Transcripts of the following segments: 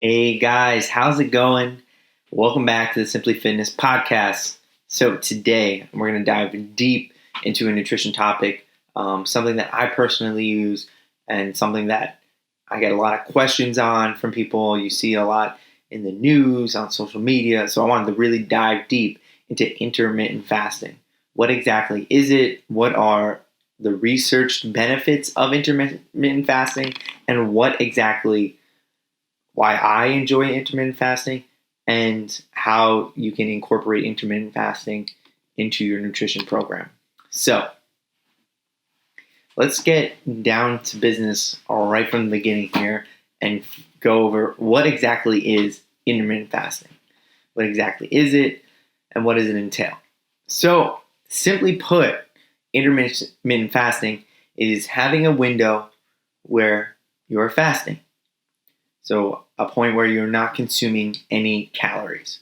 Hey guys, how's it going? Welcome back to the Simply Fitness podcast. So today we're going to dive deep into a nutrition topic, something that I personally use and something that I get a lot of questions on from people. You see a lot in the news, on social media. So I wanted to really dive deep into intermittent fasting. What exactly is it? What are the researched benefits of intermittent fasting? And why I enjoy intermittent fasting and how you can incorporate intermittent fasting into your nutrition program. So let's get down to business right from the beginning here and go over what exactly is intermittent fasting. What exactly is it and what does it entail? So simply put, intermittent fasting is having a window where you're fasting. So a point where you're not consuming any calories.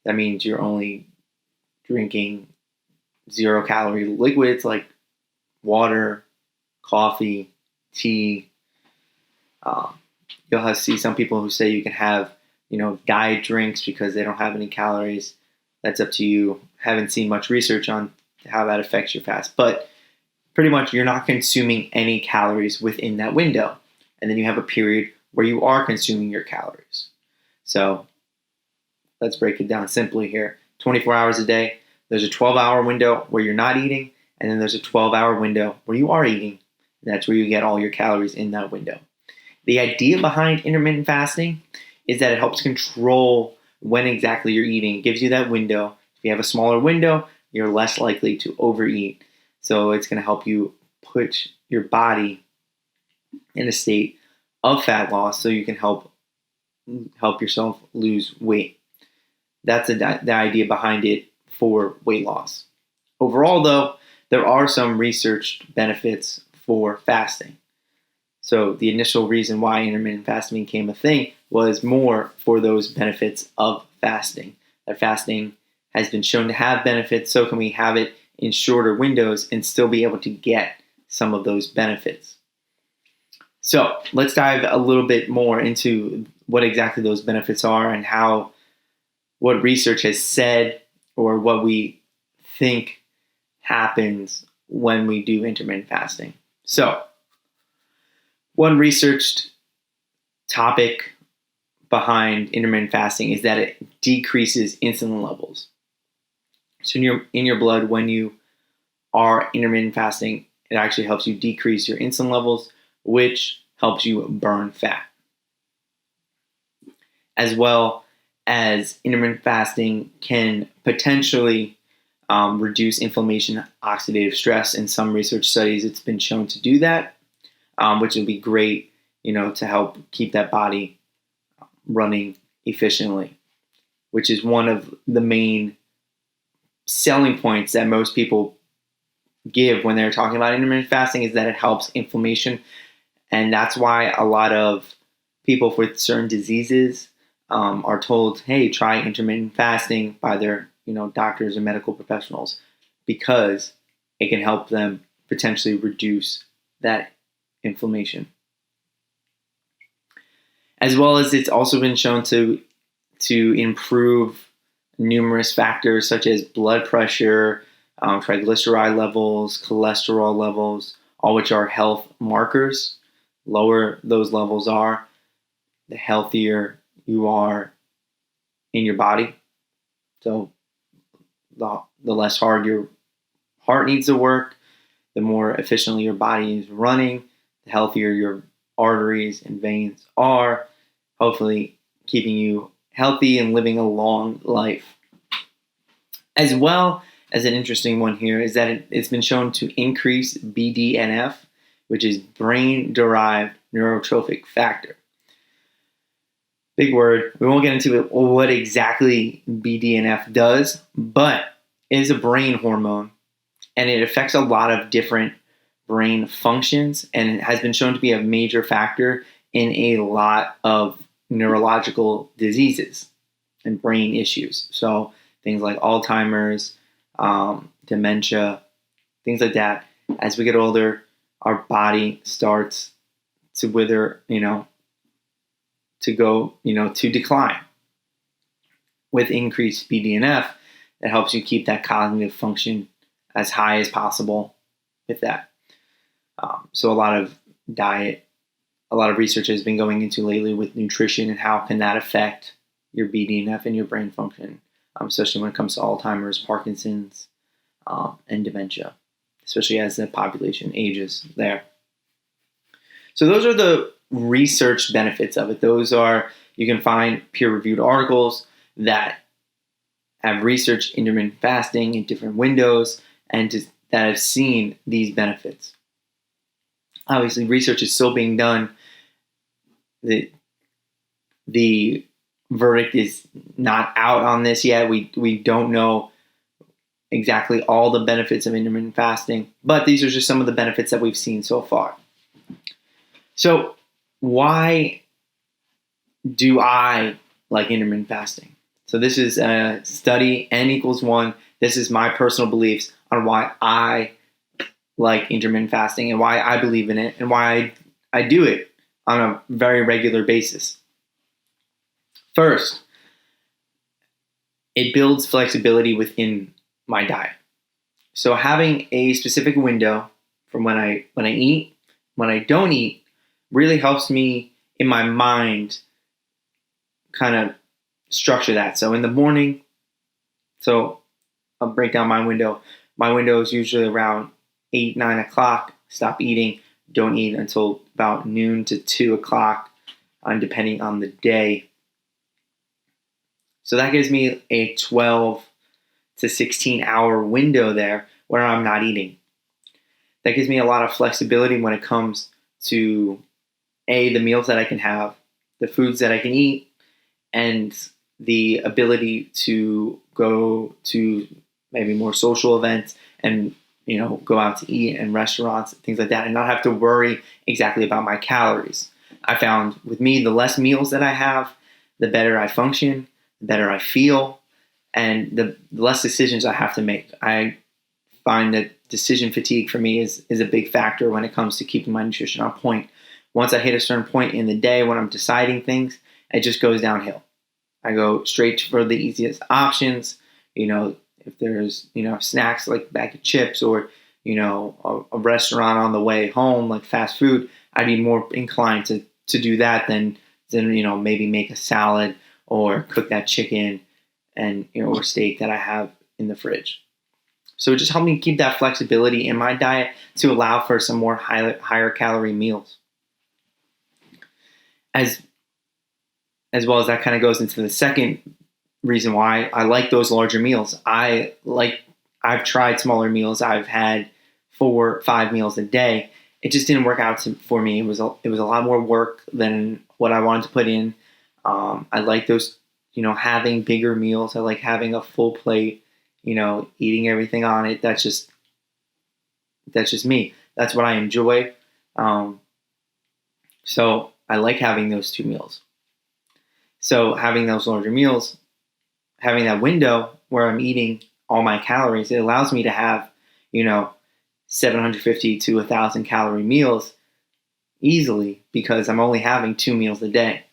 That means you're only drinking 0-calorie liquids like water, coffee, tea. You'll see some people who say you can have, diet drinks because they don't have any calories. That's up to you. Haven't seen much research on how that affects your fast, but pretty much you're not consuming any calories within that window. And then you have a period where you are consuming your calories. So let's break it down simply here. 24 hours a day, there's a 12-hour window where you're not eating, and then there's a 12-hour window where you are eating. That's where you get all your calories in that window. The idea behind intermittent fasting is that it helps control when exactly you're eating. It gives you that window. If you have a smaller window, you're less likely to overeat. So it's going to help you put your body in a state of fat loss so you can help yourself lose weight. That's the idea behind it for weight loss. Overall, though, there are some researched benefits for fasting. So the initial reason why intermittent fasting became a thing was more for those benefits of fasting. That fasting has been shown to have benefits, so can we have it in shorter windows and still be able to get some of those benefits? So let's dive a little bit more into what exactly those benefits are and what research has said or what we think happens when we do intermittent fasting. So one researched topic behind intermittent fasting is that it decreases insulin levels. So in your blood, when you are intermittent fasting, it actually helps you decrease your insulin levels, which helps you burn fat. As well as intermittent fasting can potentially reduce inflammation, oxidative stress. In some research studies, it's been shown to do that, which will be great, to help keep that body running efficiently, which is one of the main selling points that most people give when they're talking about intermittent fasting is that it helps inflammation. And that's why a lot of people with certain diseases are told, hey, try intermittent fasting by their doctors or medical professionals, because it can help them potentially reduce that inflammation. As well as it's also been shown to improve numerous factors such as blood pressure, triglyceride levels, cholesterol levels, all which are health markers. Lower those levels are, the healthier you are in your body. So the less hard your heart needs to work, the more efficiently your body is running, the healthier your arteries and veins are, hopefully keeping you healthy and living a long life. As well as an interesting one here is that it's been shown to increase BDNF, which is brain-derived neurotrophic factor. Big word. We won't get into what exactly BDNF does, but it is a brain hormone, and it affects a lot of different brain functions, and it has been shown to be a major factor in a lot of neurological diseases and brain issues. So things like Alzheimer's, dementia, things like that. As we get older, our body starts to wither, to decline. With increased BDNF, it helps you keep that cognitive function as high as possible with that. So a lot of research has been going into lately with nutrition and how can that affect your BDNF and your brain function, especially when it comes to Alzheimer's, Parkinson's, and dementia, especially as the population ages there. So those are the research benefits of it. You can find peer-reviewed articles that have researched intermittent fasting in different windows and that have seen these benefits. Obviously, research is still being done. The verdict is not out on this yet. We don't know exactly all the benefits of intermittent fasting, but these are just some of the benefits that we've seen so far. So why do I like intermittent fasting? So this is a study, N=1. This is my personal beliefs on why I like intermittent fasting and why I believe in it and why I do it on a very regular basis. First, it builds flexibility within my diet. So having a specific window from when I eat, when I don't eat, really helps me in my mind kind of structure that. So in the morning, so I'll break down my window. My window is usually around 8, 9 o'clock. Stop eating. Don't eat until about noon to 2 o'clock, depending on the day. So that gives me a 12 to 16 hour window there where I'm not eating. That gives me a lot of flexibility when it comes to the meals that I can have, the foods that I can eat, and the ability to go to maybe more social events and go out to eat in restaurants, things like that, and not have to worry exactly about my calories. I found with me, the less meals that I have, the better I function, the better I feel, and the less decisions I have to make. I find that decision fatigue for me is a big factor when it comes to keeping my nutrition on point. Once I hit a certain point in the day when I'm deciding things, it just goes downhill. I go straight for the easiest options. If there's, snacks like a bag of chips or, a restaurant on the way home, like fast food, I'd be more inclined to do that than maybe make a salad or cook that chicken and, or steak that I have in the fridge. So it just helped me keep that flexibility in my diet to allow for some more higher calorie meals. As well as that kind of goes into the second reason why I like those larger meals. I've tried smaller meals. I've had 4 or 5 meals a day. It just didn't work out for me. It was a lot more work than what I wanted to put in. I like those, having bigger meals. I like having a full plate, eating everything on it. That's just me. That's what I enjoy. So I like having those 2 meals. So having those larger meals, having that window where I'm eating all my calories, it allows me to have, 750 to 1,000 calorie meals easily because I'm only having 2 meals a day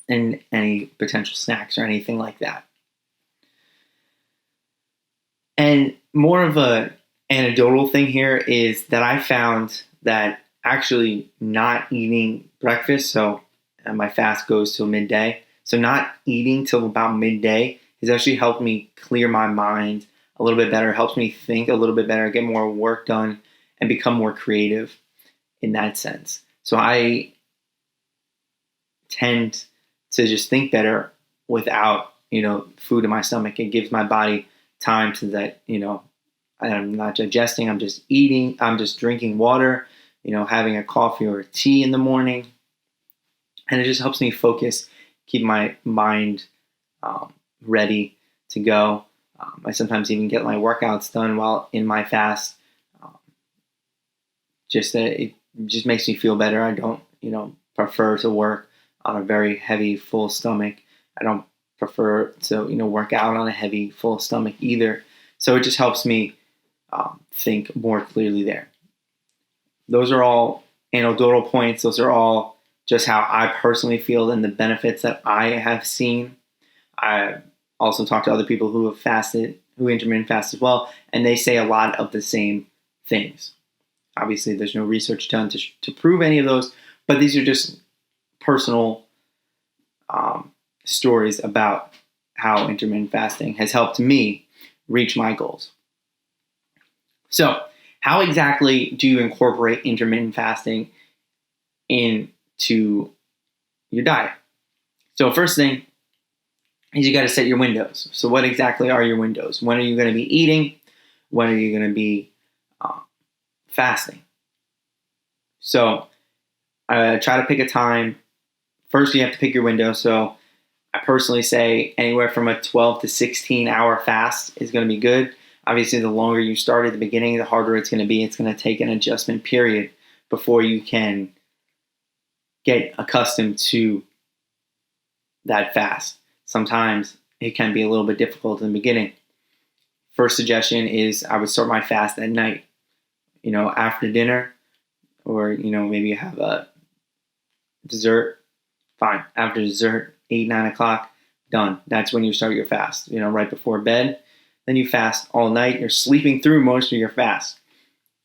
and any potential snacks or anything like that. And more of a anecdotal thing here is that I found that actually not eating breakfast, so my fast goes till midday, so not eating till about midday has actually helped me clear my mind a little bit better, helps me think a little bit better, get more work done, and become more creative in that sense. So I tend to just think better without, food in my stomach. It gives my body time to that, I'm not digesting, I'm just eating, I'm just drinking water, having a coffee or a tea in the morning. And it just helps me focus, keep my mind ready to go. I sometimes even get my workouts done while in my fast. It just makes me feel better. I don't, prefer to work on a very heavy, full stomach. I don't prefer to, work out on a heavy, full stomach either. So it just helps me think more clearly there. Those are all anecdotal points. Those are all just how I personally feel and the benefits that I have seen. I also talked to other people who have fasted, who intermittent fast as well, and they say a lot of the same things. Obviously, there's no research done to prove any of those, but these are just personal stories about how intermittent fasting has helped me reach my goals. So, how exactly do you incorporate intermittent fasting into your diet? So, first thing is you got to set your windows. So, what exactly are your windows? When are you going to be eating? When are you going to be fasting? So, try to pick a time. First, you have to pick your window. So, I personally say anywhere from a 12 to 16 hour fast is going to be good. Obviously, the longer you start at the beginning, the harder it's going to be. It's going to take an adjustment period before you can get accustomed to that fast. Sometimes it can be a little bit difficult in the beginning. First suggestion is I would start my fast at night, after dinner, or, maybe you have a dessert. Fine. After dessert, 8, 9 o'clock, done. That's when you start your fast, right before bed. Then you fast all night. You're sleeping through most of your fast,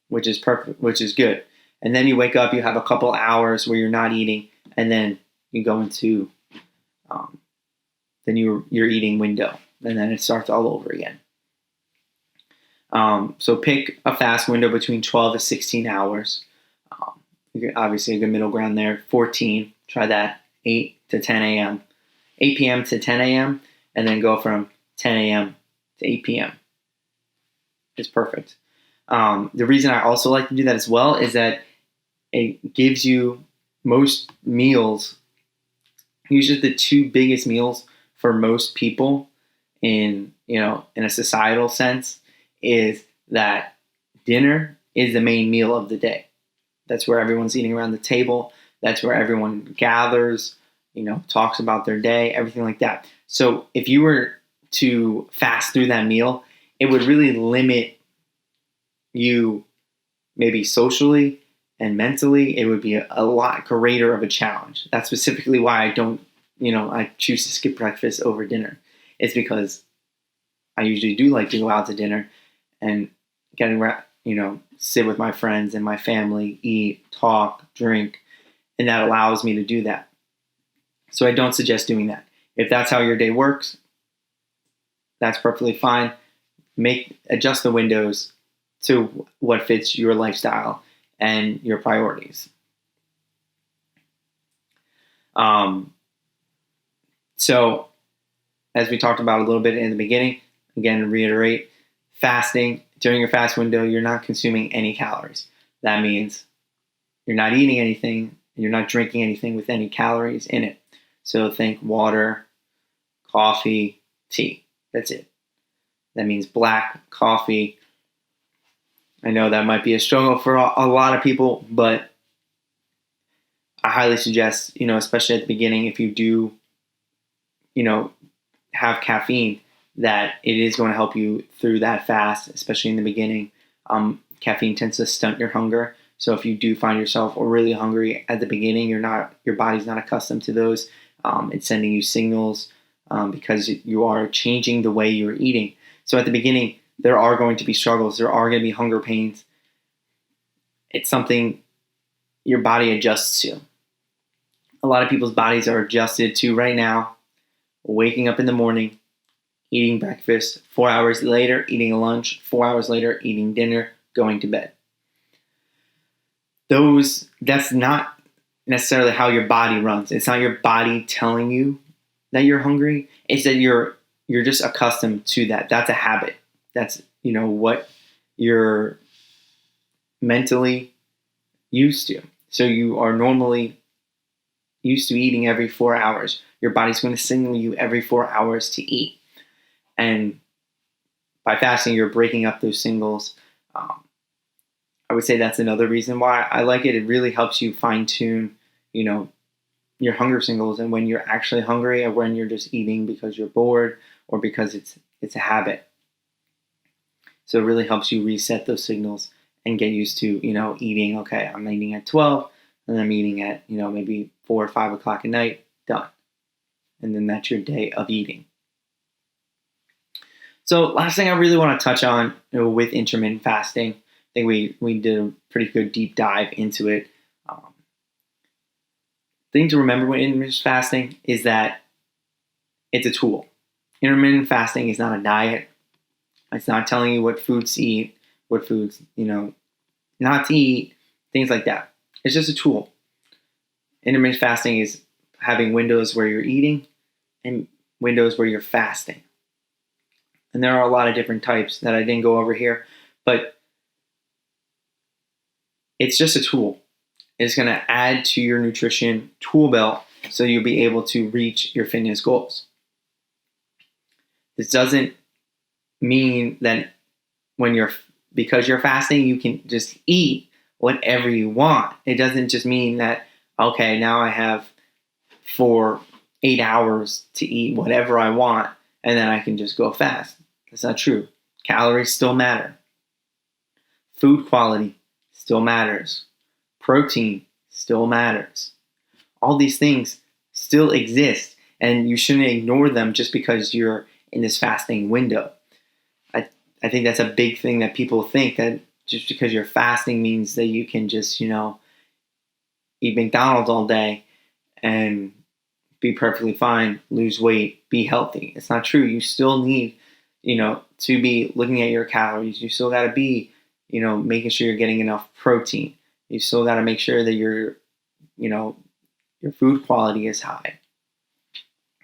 which is perfect, which is good. And then you wake up, you have a couple hours where you're not eating, and then you go into, then your eating window, and then it starts all over again. So pick a fast window between 12 to 16 hours. Obviously a good middle ground there. 14, try that. 8 to 10 a.m. 8 p.m. to 10 a.m. and then go from 10 a.m. to 8 p.m. It's perfect. The reason I also like to do that as well is that it gives you most meals, usually the two biggest meals for most people in a societal sense, is that dinner is the main meal of the day. That's where everyone's eating around the table. That's where everyone gathers, talks about their day, everything like that. So if you were to fast through that meal, it would really limit you maybe socially and mentally. It would be a lot greater of a challenge. That's specifically why I choose to skip breakfast over dinner. It's because I usually do like to go out to dinner and sit with my friends and my family, eat, talk, drink, and that allows me to do that. So I don't suggest doing that. If that's how your day works, that's perfectly fine. Adjust the windows to what fits your lifestyle and your priorities. So as we talked about a little bit in the beginning, again, to reiterate, fasting, during your fast window, you're not consuming any calories. That means you're not eating anything, you're not drinking anything with any calories in it. So think water, coffee, tea. That's it. That means black coffee. I know that might be a struggle for a lot of people, but I highly suggest, especially at the beginning, if you do, have caffeine, that it is going to help you through that fast, especially in the beginning. Caffeine tends to stunt your hunger. So if you do find yourself really hungry at the beginning, your body's not accustomed to those. It's sending you signals because you are changing the way you're eating. So at the beginning, there are going to be struggles. There are going to be hunger pains. It's something your body adjusts to. A lot of people's bodies are adjusted to right now, waking up in the morning, eating breakfast, 4 hours later, eating a lunch, 4 hours later, eating dinner, going to bed. That's not necessarily how your body runs. It's not your body telling you that you're hungry. It's that you're just accustomed to that. That's a habit. That's, what you're mentally used to. So you are normally used to eating every 4 hours. Your body's going to signal you every 4 hours to eat. And by fasting, you're breaking up those signals. I would say that's another reason why I like it. It really helps you fine tune, your hunger signals, and when you're actually hungry, and when you're just eating because you're bored or because it's a habit. So it really helps you reset those signals and get used to, eating. Okay, I'm eating at 12. and I'm eating at, maybe 4 or 5 o'clock at night, done. And then that's your day of eating. So last thing I really want to touch on, with intermittent fasting, I think we did a pretty good deep dive into it. Thing to remember with intermittent fasting is that it's a tool. Intermittent fasting is not a diet. It's not telling you what foods to eat, what foods, not to eat, things like that. It's just a tool. Intermittent fasting is having windows where you're eating and windows where you're fasting. And there are a lot of different types that I didn't go over here, but it's just a tool. It's going to add to your nutrition tool belt so you'll be able to reach your fitness goals. This doesn't mean that because you're fasting, you can just eat whatever you want. It doesn't just mean that, okay, now I have 8 hours to eat whatever I want, and then I can just go fast. That's not true. Calories still matter. Food quality still matters. Protein still matters. All these things still exist, and you shouldn't ignore them just because you're in this fasting window. I think that's a big thing that people think, that just because you're fasting means that you can just, eat McDonald's all day and be perfectly fine, lose weight, be healthy. It's not true. You still need, to be looking at your calories. You still got to be, making sure you're getting enough protein. You still got to make sure that your food quality is high.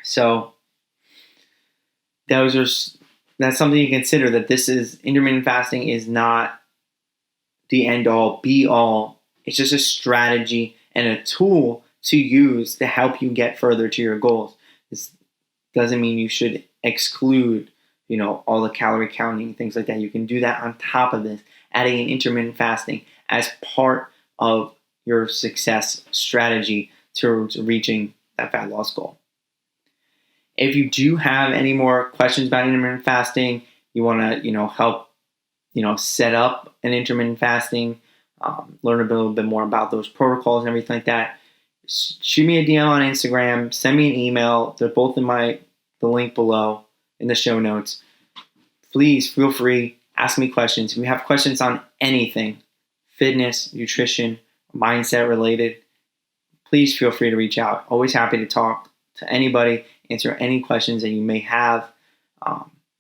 So that's something you consider, that intermittent fasting is not the end all be all. It's just a strategy and a tool to use to help you get further to your goals. This doesn't mean you should exclude, all the calorie counting, things like that. You can do that on top of this, adding in intermittent fasting as part of your success strategy towards reaching that fat loss goal. If you do have any more questions about intermittent fasting, you want to, help, set up an intermittent fasting, learn a little bit more about those protocols and everything like that, shoot me a DM on Instagram, send me an email. They're both in the link below in the show notes. Please feel free, ask me questions. If you have questions on anything, fitness, nutrition, mindset related, please feel free to reach out. Always happy to talk to anybody, answer any questions that you may have,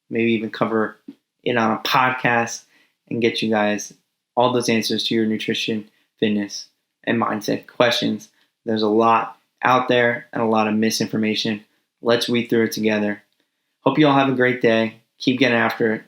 maybe even cover it on a podcast and get you guys all those answers to your nutrition, fitness, and mindset questions. There's a lot out there and a lot of misinformation. Let's weed through it together. Hope you all have a great day. Keep getting after it.